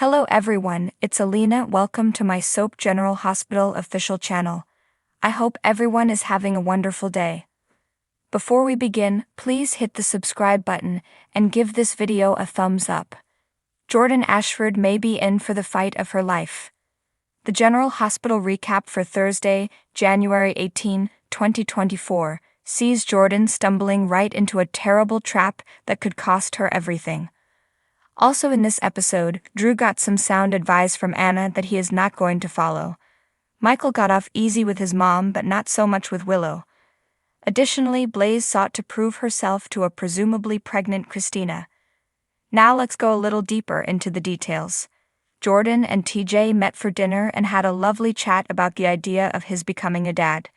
Hello everyone, it's Alina. Welcome to my Soap General Hospital official channel. I hope everyone is having a wonderful day. Before we begin, please hit the subscribe button and give this video a thumbs up. Jordan Ashford may be in for the fight of her life. The General Hospital recap for Thursday, January 18, 2024, sees Jordan stumbling right into a terrible trap that could cost her everything. Also in this episode, Drew got some sound advice from Anna that he is not going to follow. Michael got off easy with his mom but not so much with Willow. Additionally, Blaze sought to prove herself to a presumably pregnant Christina. Now let's go a little deeper into the details. Jordan and TJ met for dinner and had a lovely chat about the idea of his becoming a dad.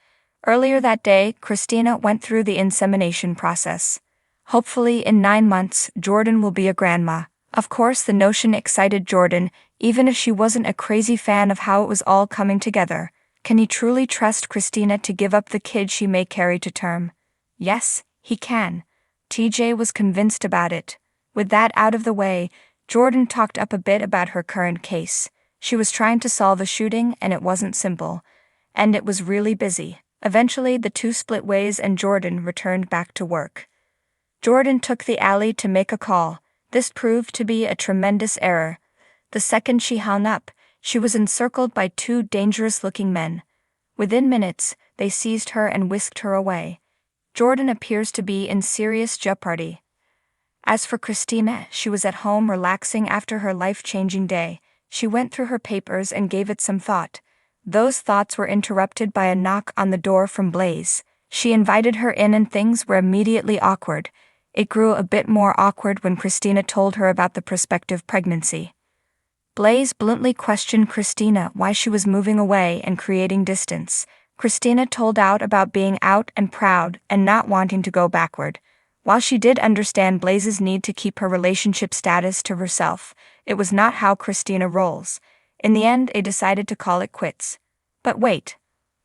Earlier that day, Christina went through the insemination process. Hopefully in 9 months, Jordan will be a grandma. Of course, the notion excited Jordan, even if she wasn't a crazy fan of how it was all coming together. Can he truly trust Christina to give up the kid she may carry to term? Yes, he can. TJ was convinced about it. With that out of the way, Jordan talked up a bit about her current case. She was trying to solve a shooting and it wasn't simple. And it was really busy. Eventually, the two split ways and Jordan returned back to work. Jordan took the alley to make a call. This proved to be a tremendous error. The second she hung up, she was encircled by two dangerous-looking men. Within minutes, they seized her and whisked her away. Jordan appears to be in serious jeopardy. As for Christina, she was at home relaxing after her life-changing day. She went through her papers and gave it some thought. Those thoughts were interrupted by a knock on the door from Blaze. She invited her in and things were immediately awkward. It grew a bit more awkward when Christina told her about the prospective pregnancy. Blaze bluntly questioned Christina why she was moving away and creating distance. Christina told out about being out and proud and not wanting to go backward. While she did understand Blaze's need to keep her relationship status to herself, it was not how Christina rolls. In the end, they decided to call it quits. But wait.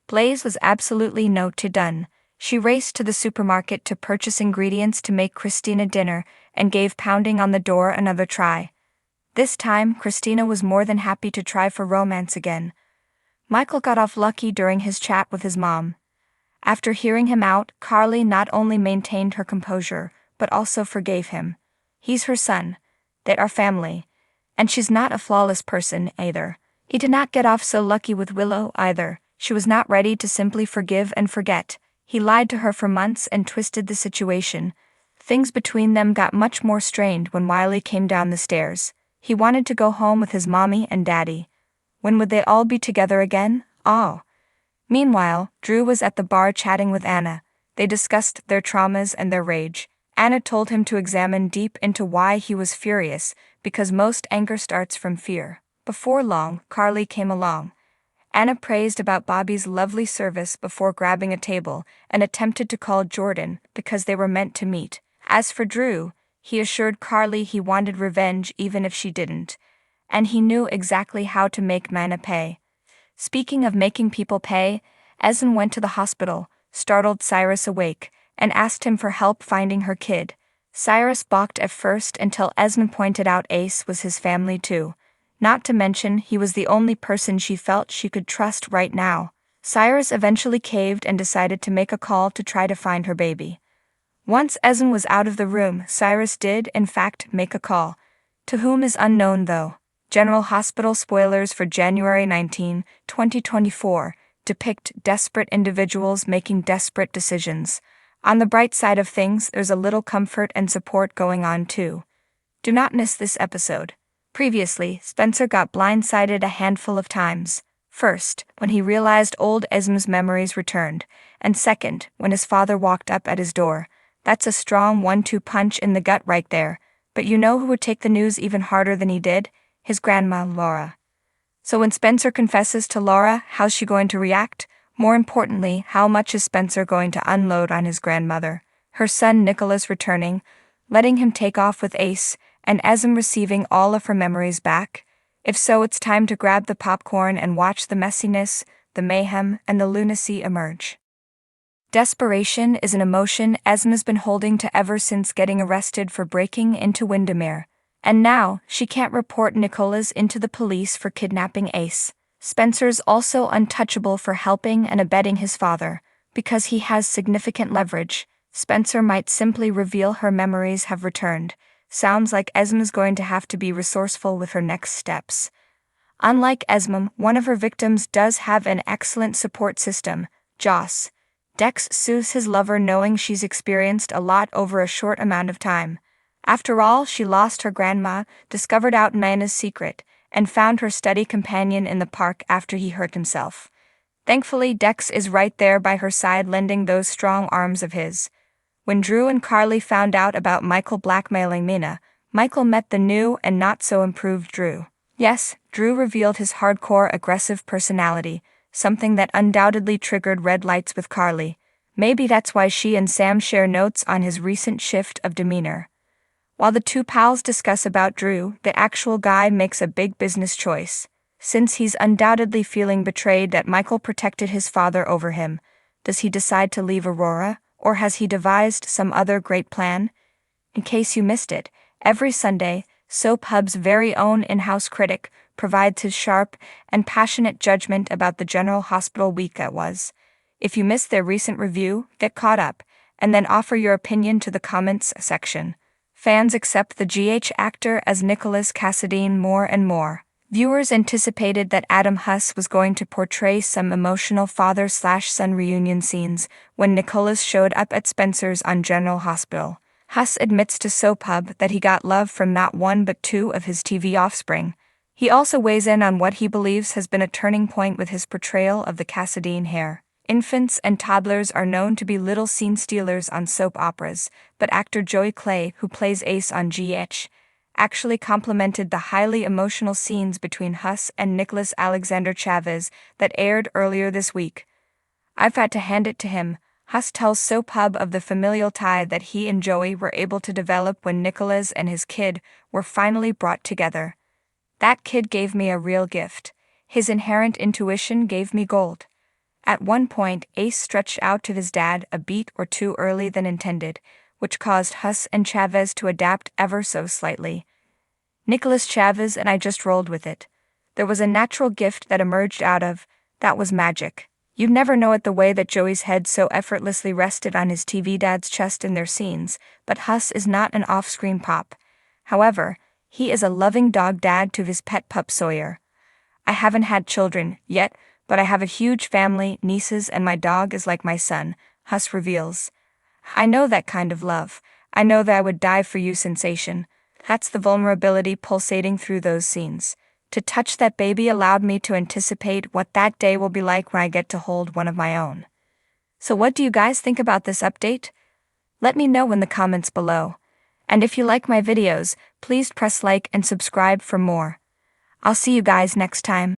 Blaze was absolutely no to done. She raced to the supermarket to purchase ingredients to make Christina dinner and gave pounding on the door another try. This time, Christina was more than happy to try for romance again. Michael got off lucky during his chat with his mom. After hearing him out, Carly not only maintained her composure, but also forgave him. He's her son. They are family. And she's not a flawless person, either. He did not get off so lucky with Willow, either. She was not ready to simply forgive and forget. He lied to her for months and twisted the situation. Things between them got much more strained when Wiley came down the stairs. He wanted to go home with his mommy and daddy. When would they all be together again? Oh. Meanwhile, Drew was at the bar chatting with Anna. They discussed their traumas and their rage. Anna told him to examine deep into why he was furious, because most anger starts from fear. Before long, Carly came along. Anna praised about Bobby's lovely service before grabbing a table and attempted to call Jordan because they were meant to meet. As for Drew, he assured Carly he wanted revenge even if she didn't. And he knew exactly how to make Mana pay. Speaking of making people pay, Ezen went to the hospital, startled Cyrus awake, and asked him for help finding her kid. Cyrus balked at first until Ezen pointed out Ace was his family too. Not to mention, he was the only person she felt she could trust right now. Cyrus eventually caved and decided to make a call to try to find her baby. Once Ezen was out of the room, Cyrus did, in fact, make a call. To whom is unknown though. General Hospital spoilers for January 19, 2024, depict desperate individuals making desperate decisions. On the bright side of things, there's a little comfort and support going on too. Do not miss this episode. Previously, Spencer got blindsided a handful of times. First, when he realized old Esm's memories returned, and second, when his father walked up at his door. That's a strong 1-2 punch in the gut right there. But you know who would take the news even harder than he did? His grandma, Laura. So when Spencer confesses to Laura, how's she going to react? More importantly, how much is Spencer going to unload on his grandmother? Her son Nicholas returning, letting him take off with Ace, and Esm receiving all of her memories back? If so, it's time to grab the popcorn and watch the messiness, the mayhem, and the lunacy emerge. Desperation is an emotion Esm has been holding to ever since getting arrested for breaking into Windermere. And now, she can't report Nicholas into the police for kidnapping Ace. Spencer's also untouchable for helping and abetting his father. Because he has significant leverage, Spencer might simply reveal her memories have returned. Sounds like Esm's going to have to be resourceful with her next steps. Unlike Esmond, one of her victims does have an excellent support system, Joss. Dex soothes his lover knowing she's experienced a lot over a short amount of time. After all, she lost her grandma, discovered out Nina's secret, and found her steady companion in the park after he hurt himself. Thankfully, Dex is right there by her side lending those strong arms of his. When Drew and Carly found out about Michael blackmailing Mina, Michael met the new and not-so-improved Drew. Yes, Drew revealed his hardcore aggressive personality, something that undoubtedly triggered red lights with Carly. Maybe that's why she and Sam share notes on his recent shift of demeanor. While the two pals discuss about Drew, the actual guy makes a big business choice. Since he's undoubtedly feeling betrayed that Michael protected his father over him, does he decide to leave Aurora, or has he devised some other great plan? In case you missed it, every Sunday, Soap Hub's very own in-house critic provides his sharp and passionate judgment about the General Hospital week that was. If you missed their recent review, get caught up, and then offer your opinion to the comments section. Fans accept the GH actor as Nicholas Cassadine more and more. Viewers anticipated that Adam Huss was going to portray some emotional father-slash-son reunion scenes when Nicholas showed up at Spencer's on General Hospital. Huss admits to Soap Hub that he got love from not one but two of his TV offspring. He also weighs in on what he believes has been a turning point with his portrayal of the Cassadine heir. Infants and toddlers are known to be little scene stealers on soap operas, but actor Joey Clay, who plays Ace on GH, actually complimented the highly emotional scenes between Huss and Nicholas Alexander Chavez that aired earlier this week. I've had to hand it to him. Huss tells Soap Hub of the familial tie that he and Joey were able to develop when Nicholas and his kid were finally brought together. That kid gave me a real gift. His inherent intuition gave me gold. At one point, Ace stretched out to his dad a beat or two early than intended, which caused Huss and Chavez to adapt ever so slightly. Nicholas Chavez and I just rolled with it. There was a natural gift that emerged out of, that was magic. You'd never know it the way that Joey's head so effortlessly rested on his TV dad's chest in their scenes, but Huss is not an off-screen pop. However, he is a loving dog dad to his pet pup Sawyer. I haven't had children yet, but I have a huge family, nieces, and my dog is like my son, Huss reveals. I know that kind of love. I know that I would die for you sensation. That's the vulnerability pulsating through those scenes. To touch that baby allowed me to anticipate what that day will be like when I get to hold one of my own. So what do you guys think about this update? Let me know in the comments below. And if you like my videos, please press like and subscribe for more. I'll see you guys next time.